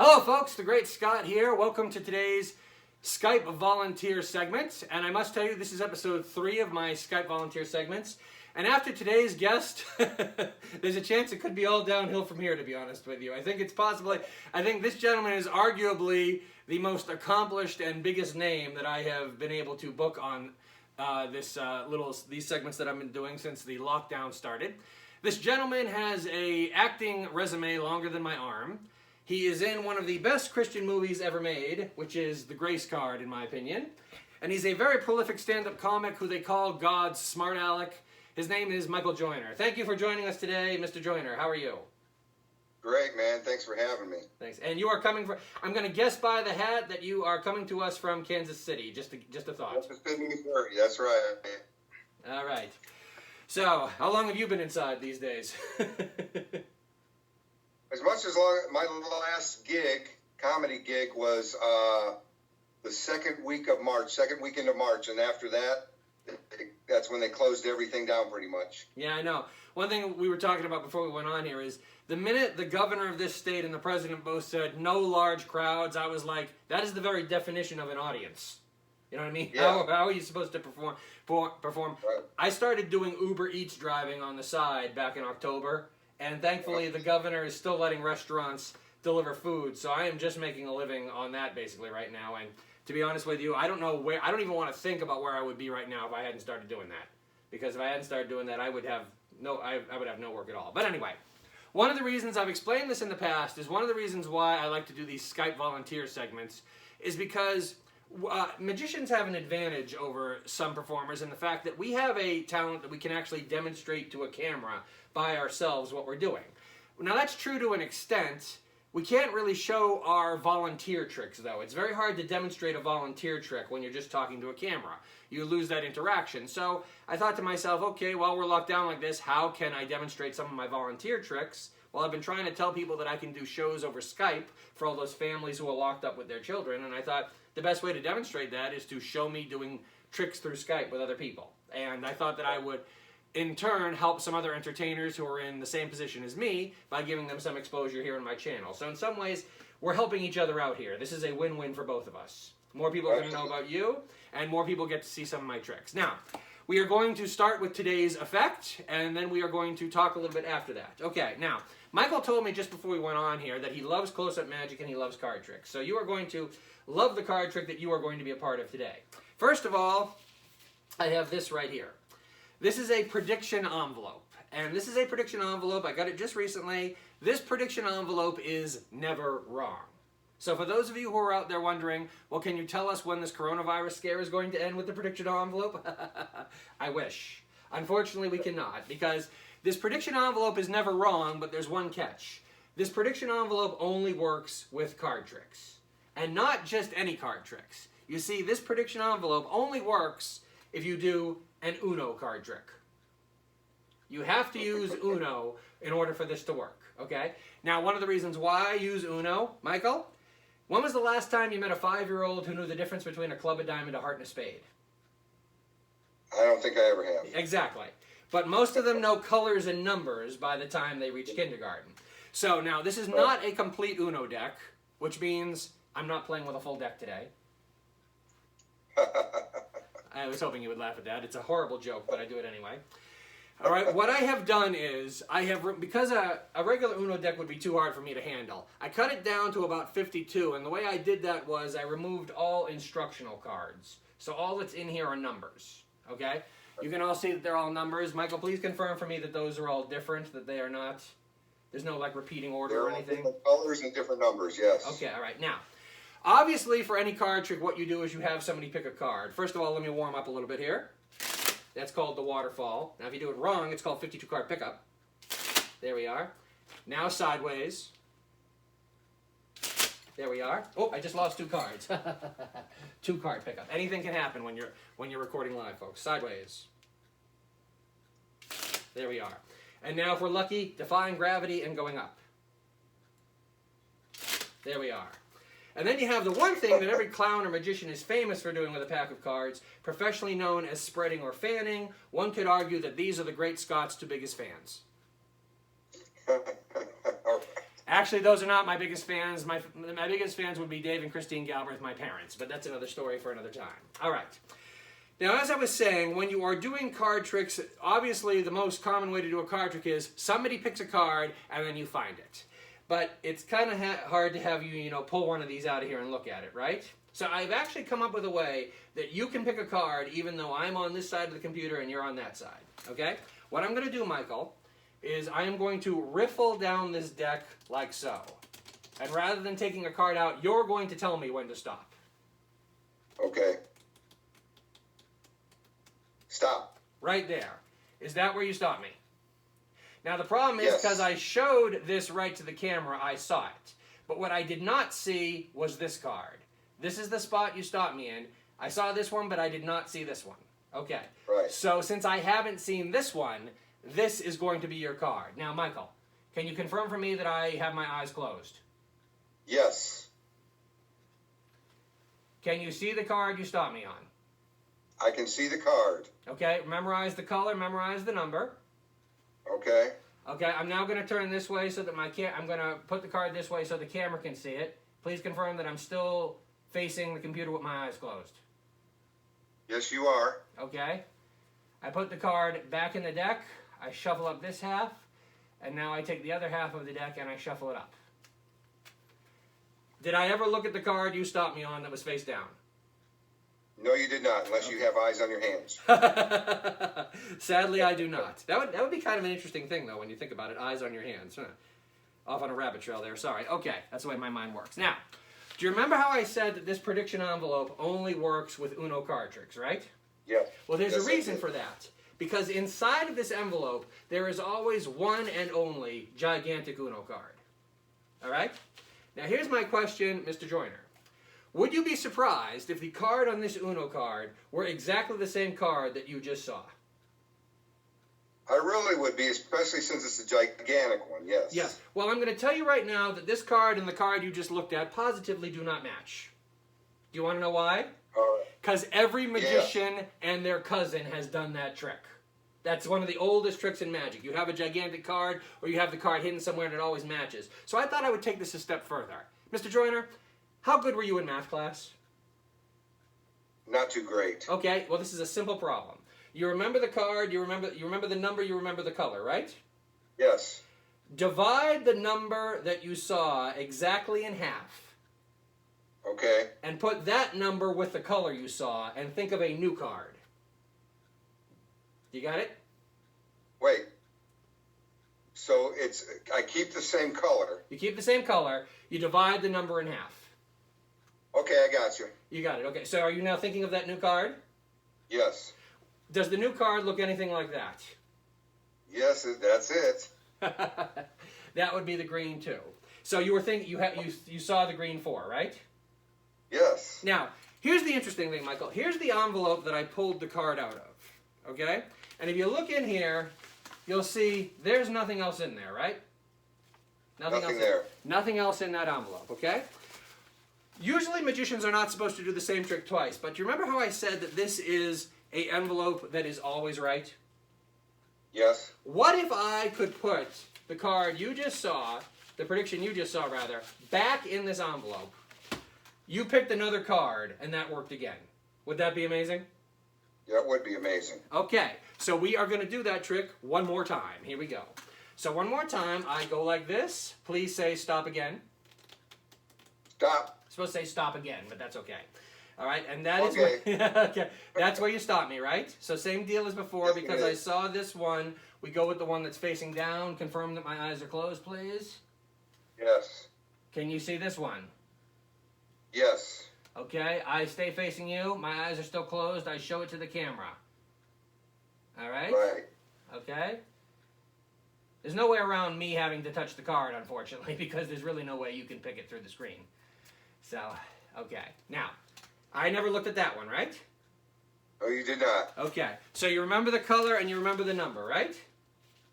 Hello folks, the great Scott here. Welcome to today's Skype volunteer segment. And I must tell you, this is episode 3 of my Skype volunteer segments. And after today's guest, there's a chance it could be all downhill from here, to be honest with you. I think it's possibly, I think this gentleman is arguably the most accomplished and biggest name that I have been able to book on these segments that I've been doing since the lockdown started. This gentleman has a acting resume longer than my arm. He is in one of the best Christian movies ever made, which is The Grace Card, in my opinion. And he's a very prolific stand-up comic who they call God's Smart Aleck. His name is Michael Joyner. Thank you for joining us today, Mr. Joyner. How are you? Great, man. Thanks for having me. Thanks. And you are coming from, I'm going to guess by the hat that you are coming to us from Kansas City. Just a thought. Kansas City, Missouri. That's right. All right. So, how long have you been inside these days? As much as my last comedy gig, was the second weekend of March, and after that, that's when they closed everything down pretty much. Yeah, I know. One thing we were talking about before we went on here is the minute the governor of this state and the president both said no large crowds, I was like, that is the very definition of an audience. You know what I mean? Yeah. How are you supposed to perform? Right. I started doing Uber Eats driving on the side back in October, and thankfully the governor is still letting restaurants deliver food, so I am just making a living on that basically right now. And to be honest with you, I don't even want to think about where I would be right now if I hadn't started doing that. Because if I hadn't started doing that, I would have no work at all. But anyway, one of the reasons I've explained this in the past is one of the reasons why I like to do these Skype volunteer segments is because magicians have an advantage over some performers in the fact that we have a talent that we can actually demonstrate to a camera by ourselves what we're doing. Now that's true to an extent. We can't really show our volunteer tricks though. It's very hard to demonstrate a volunteer trick when you're just talking to a camera. You lose that interaction. So I thought to myself, okay, while we're locked down like this, how can I demonstrate some of my volunteer tricks? Well, I've been trying to tell people that I can do shows over Skype for all those families who are locked up with their children, and I thought the best way to demonstrate that is to show me doing tricks through Skype with other people. And I thought that I would, in turn, help some other entertainers who are in the same position as me by giving them some exposure here on my channel. So in some ways, we're helping each other out here. This is a win-win for both of us. More people are going to know about you, and more people get to see some of my tricks. Now, we are going to start with today's effect, and then we are going to talk a little bit after that. Okay, now, Michael told me just before we went on here that he loves close-up magic and he loves card tricks. So you are going to love the card trick that you are going to be a part of today. First of all, I have this right here. This is a prediction envelope. And this is a prediction envelope. I got it just recently. This prediction envelope is never wrong. So for those of you who are out there wondering, well, can you tell us when this coronavirus scare is going to end with the prediction envelope? I wish. Unfortunately, we cannot, because this prediction envelope is never wrong, but there's one catch. This prediction envelope only works with card tricks. And not just any card tricks. You see, this prediction envelope only works if you do an Uno card trick. You have to use Uno in order for this to work, okay? Now, one of the reasons why I use Uno, Michael, when was the last time you met a 5-year-old who knew the difference between a club, a diamond, a heart, and a spade? I don't think I ever have. Exactly. But most of them know colors and numbers by the time they reach kindergarten. So now, this is not a complete Uno deck, which means I'm not playing with a full deck today. I was hoping you would laugh at that. It's a horrible joke, but I do it anyway. All right, what I have done is, because a regular Uno deck would be too hard for me to handle, I cut it down to about 52, and the way I did that was I removed all instructional cards. So all that's in here are numbers, okay? You can all see that they're all numbers. Michael, please confirm for me that those are all different, that they are not, there's no like repeating order or anything? Different colors and different numbers, yes. Okay, all right. Now, obviously for any card trick, what you do is you have somebody pick a card. First of all, let me warm up a little bit here. That's called the waterfall. Now, if you do it wrong, it's called 52 card pickup. There we are. Now sideways. There we are. Oh, I just lost 2 cards. 2 card pickup. Anything can happen when you're recording live, folks. Sideways. There we are. And now, if we're lucky, defying gravity and going up. There we are. And then you have the one thing that every clown or magician is famous for doing with a pack of cards, professionally known as spreading or fanning. One could argue that these are the great Scott's 2 biggest fans. Actually, those are not my biggest fans. My biggest fans would be Dave and Christine Galbraith, my parents, but that's another story for another time. All right. Now, as I was saying, when you are doing card tricks, obviously the most common way to do a card trick is somebody picks a card and then you find it. But it's kind of hard to have you, pull one of these out of here and look at it, right? So I've actually come up with a way that you can pick a card even though I'm on this side of the computer and you're on that side, okay? What I'm going to do, Michael, is I am going to riffle down this deck like so. And rather than taking a card out, you're going to tell me when to stop. Okay. Stop. Right there. Is that where you stop me? Now the problem is Yes. because I showed this right to the camera, I saw it. But what I did not see was this card. This is the spot you stopped me in. I saw this one, but I did not see this one. Okay. Right. So since I haven't seen this one, this is going to be your card. Now, Michael, can you confirm for me that I have my eyes closed? Yes. Can you see the card you stopped me on? I can see the card. Okay, memorize the color, memorize the number. Okay. Okay, I'm now going to turn this way so that I'm going to put the card this way so the camera can see it. Please confirm that I'm still facing the computer with my eyes closed. Yes, you are. Okay. I put the card back in the deck. I shuffle up this half. And now I take the other half of the deck and I shuffle it up. Did I ever look at the card you stopped me on that was face down? No, you did not, unless you have eyes on your hands. Sadly, I do not. That would be kind of an interesting thing, though, when you think about it. Eyes on your hands. Huh. Off on a rabbit trail there. Sorry. Okay, that's the way my mind works. Now, do you remember how I said that this prediction envelope only works with Uno card tricks, right? Yeah. Well, there's Yes, a I reason did. for that. Because inside of this envelope, there is always one and only gigantic Uno card. All right? Now, here's my question, Mr. Joyner. Would you be surprised if the card on this Uno card were exactly the same card that you just saw? I really would be, especially since it's a gigantic one, yes. Yes. Well, I'm going to tell you right now that this card and the card you just looked at positively do not match. Do you want to know why? All right. Because every magician and their cousin has done that trick. That's one of the oldest tricks in magic. You have a gigantic card, or you have the card hidden somewhere and it always matches. So I thought I would take this a step further. Mr. Joyner, how good were you in math class? Not too great. Okay, well this is a simple problem. You remember the card, you remember the number, you remember the color, right? Yes. Divide the number that you saw exactly in half. Okay. And put that number with the color you saw and think of a new card. You got it? Wait. So I keep the same color. You keep the same color, you divide the number in half. Okay, I got you. You got it. Okay, so are you now thinking of that new card? Yes. Does the new card look anything like that? Yes, that's it. That would be the green 2. So you were thinking you saw the green 4, right? Yes. Now, here's the interesting thing, Michael. Here's the envelope that I pulled the card out of. Okay? And if you look in here, you'll see there's nothing else in there, right? Nothing there. Nothing else in that envelope, okay? Usually magicians are not supposed to do the same trick twice, but do you remember how I said that this is an envelope that is always right? Yes. What if I could put the card you just saw, the prediction you just saw rather, back in this envelope? You picked another card, and that worked again. Would that be amazing? That would be amazing. Okay, so we are going to do that trick one more time. Here we go. So one more time, I go like this. Please say stop again. Stop. I'm supposed to say stop again, but that's okay. All right, and that is Okay. okay. That's where you stop me, right? So same deal as before, Yes, it because I is. saw this one. We go with the one that's facing down. Confirm that my eyes are closed, please. Yes. Can you see this one? Yes. Okay, I stay facing you. My eyes are still closed. I show it to the camera. All right? Right. Okay? There's no way around me having to touch the card, unfortunately, because there's really no way you can pick it through the screen. So, okay. Now, I never looked at that one, right? Oh, you did not. Okay. So you remember the color and you remember the number, right?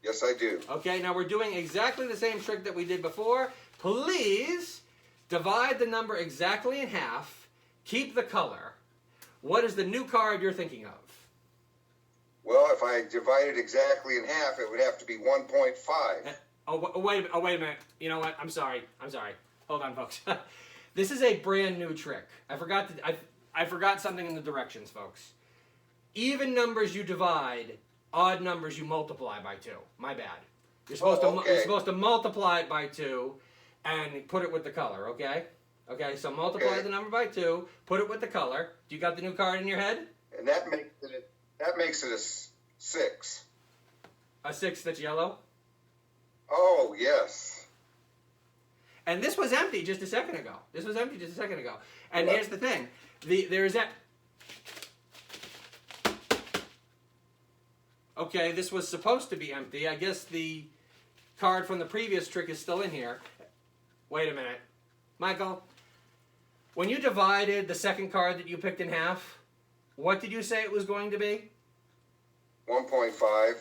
Yes, I do. Okay, now we're doing exactly the same trick that we did before. Please divide the number exactly in half. Keep the color. What is the new card you're thinking of? Well, if I divide it exactly in half, it would have to be 1.5. wait a minute. You know what? I'm sorry. Hold on, folks. This is a brand new trick. I forgot something in the directions, folks. Even numbers you divide, odd numbers you multiply by 2. My bad. You're supposed to multiply it by 2 and put it with the color, okay? Okay, so multiply the number by 2, put it with the color. Do you got the new card in your head? And that makes it a 6. A 6 that's yellow? Oh, yes. And this was empty just a second ago. And here's the thing. There's that... Okay, this was supposed to be empty. I guess the card from the previous trick is still in here. Wait a minute. Michael, when you divided the second card that you picked in half, what did you say it was going to be? 1.5.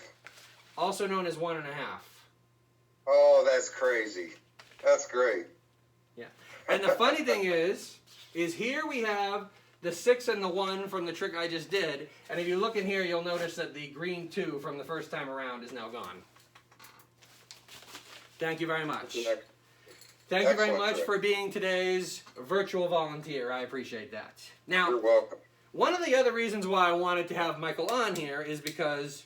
Also known as 1.5. Oh, that's crazy. That's great. Yeah. And the funny thing is here we have the 6 and the 1 from the trick I just did. And if you look in here, you'll notice that the green 2 from the first time around is now gone. Thank you very much. Thank you very much for being today's virtual volunteer. I appreciate that. Now, you're welcome. One of the other reasons why I wanted to have Michael on here is because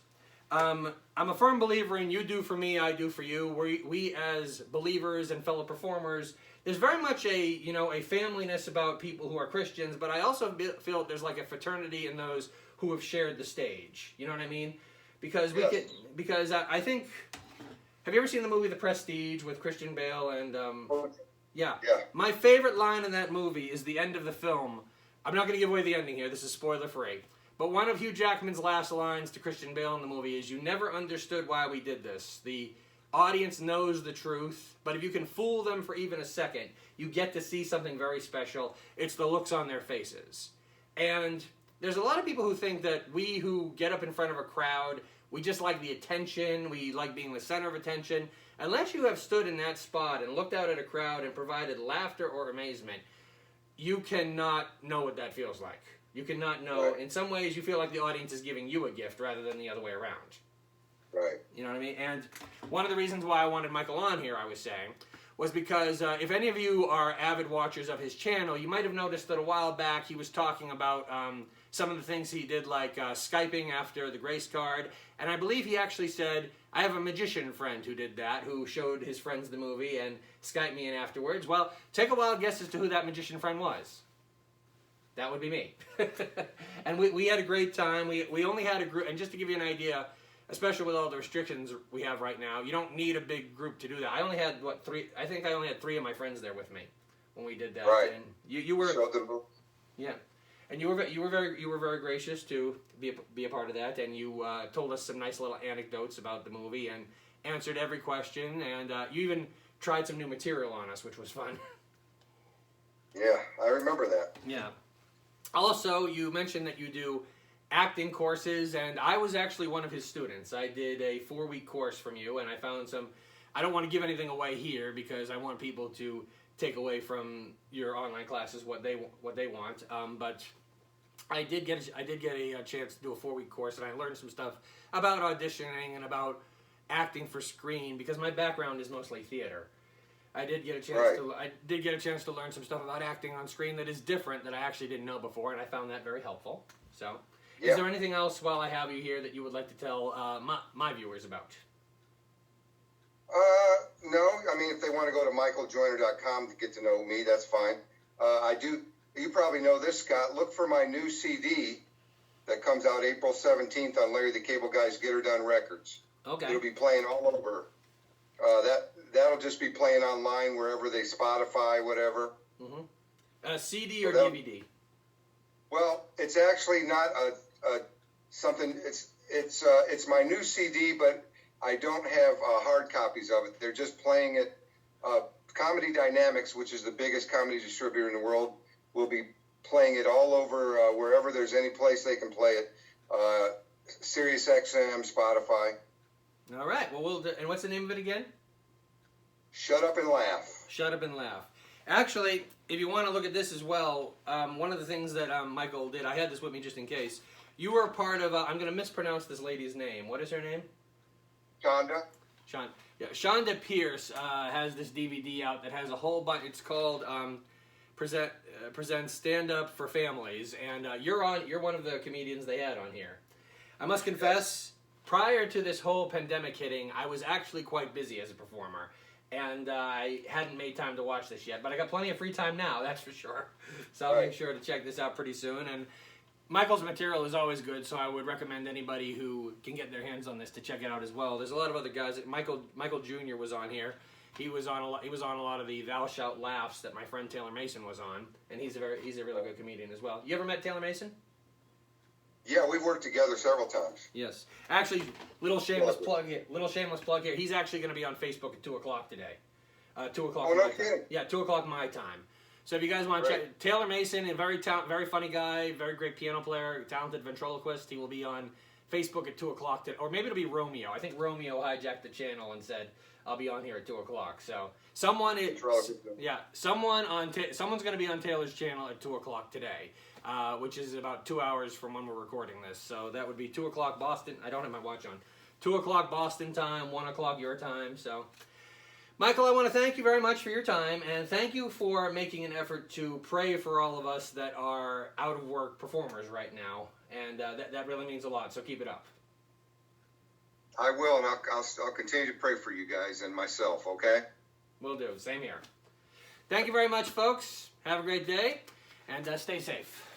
I'm a firm believer in you do for me, I do for you. We as believers and fellow performers, there's very much a familyness about people who are Christians, but I also feel there's like a fraternity in those who have shared the stage. You know what I mean? Because I think, have you ever seen the movie The Prestige with Christian Bale and yeah. My favorite line in that movie is the end of the film. I'm not going to give away the ending here. This is spoiler free. But one of Hugh Jackman's last lines to Christian Bale in the movie is, "You never understood why we did this. The audience knows the truth, but if you can fool them for even a second, you get to see something very special. It's the looks on their faces." And there's a lot of people who think that we who get up in front of a crowd, we just like the attention, we like being the center of attention. Unless you have stood in that spot and looked out at a crowd and provided laughter or amazement, you cannot know what that feels like. You cannot know. Right. In some ways, you feel like the audience is giving you a gift rather than the other way around. Right. You know what I mean? And one of the reasons why I wanted Michael on here, I was saying, was because if any of you are avid watchers of his channel, you might have noticed that a while back he was talking about some of the things he did, like Skyping after the grace card. And I believe he actually said, I have a magician friend who did that, who showed his friends the movie and Skyped me in afterwards. Well, take a wild guess as to who that magician friend was. That would be me. And we had a great time. We only had a group, and just to give you an idea, especially with all the restrictions we have right now, you don't need a big group to do that. I only had, 3? I think I only had 3 of my friends there with me when we did that. Right. And you were... Showed them. Yeah. And you were very gracious to be a part of that, and you told us some nice little anecdotes about the movie and answered every question, and you even tried some new material on us, which was fun. Yeah, I remember that. Yeah. Also, you mentioned that you do acting courses, and I was actually one of his students. I did a 4-week course from you, and I found some... I don't want to give anything away here because I want people to take away from your online classes what they want. But I did get a chance to do a 4-week course, and I learned some stuff about auditioning and about acting for screen because my background is mostly theater. I did get a chance to learn some stuff about acting on screen that is different that I actually didn't know before, and I found that very helpful. So, Is there anything else while I have you here that you would like to tell my viewers about? No. I mean, if they want to go to michaeljoyner.com to get to know me, that's fine. You probably know this, Scott. Look for my new CD that comes out April 17th on Larry the Cable Guy's Get Her Done Records. Okay. It'll be playing all over. That'll just be playing online wherever they Spotify, whatever. Mm-hmm. CD or DVD? Well, it's actually not something. It's my new CD, but I don't have hard copies of it. They're just playing it. Comedy Dynamics, which is the biggest comedy distributor in the world, will be playing it all over wherever there's any place they can play it. Sirius XM, Spotify. All right. Well, and what's the name of it again? Shut Up and Laugh. Shut Up and Laugh. Actually, if you want to look at this as well, one of the things that Michael did, I had this with me just in case. You were a part of, I'm going to mispronounce this lady's name. What is her name? Chanda. Shonda Pierce has this DVD out that has a whole bunch. It's called Present Stand Up for Families, and you're one of the comedians they had on here. I must confess, prior to this whole pandemic hitting, I was actually quite busy as a performer, and I hadn't made time to watch this yet, but I got plenty of free time now, that's for sure. So I'll make sure to check this out pretty soon. And Michael's material is always good, so I would recommend anybody who can get their hands on this to check it out as well. There's a lot of other guys. Michael Jr. was on here. He was on a lot of the Thou Shalt Laughs that my friend Taylor Mason was on, and he's a really good comedian as well. You ever met Taylor Mason? Yeah, we've worked together several times. Yes. Actually, little shameless plug here. He's actually going to be on Facebook at 2 o'clock today. 2 o'clock. Oh, no kidding. Yeah, 2 o'clock my time. So if you guys want to check, Taylor Mason, a very funny guy, very great piano player, talented ventriloquist. He will be on Facebook at 2 o'clock today, or maybe it'll be Romeo. I think Romeo hijacked the channel and said, I'll be on here at 2 o'clock. So someone's going to be on Taylor's channel at 2 o'clock today, which is about 2 hours from when we're recording this. So that would be 2 o'clock Boston. I don't have my watch on. 2 o'clock Boston time, 1 o'clock your time. So, Michael, I want to thank you very much for your time, and thank you for making an effort to pray for all of us that are out of work performers right now. And that really means a lot. So keep it up. I will, and I'll continue to pray for you guys and myself, okay? Will do. Same here. Thank you very much, folks. Have a great day, and stay safe.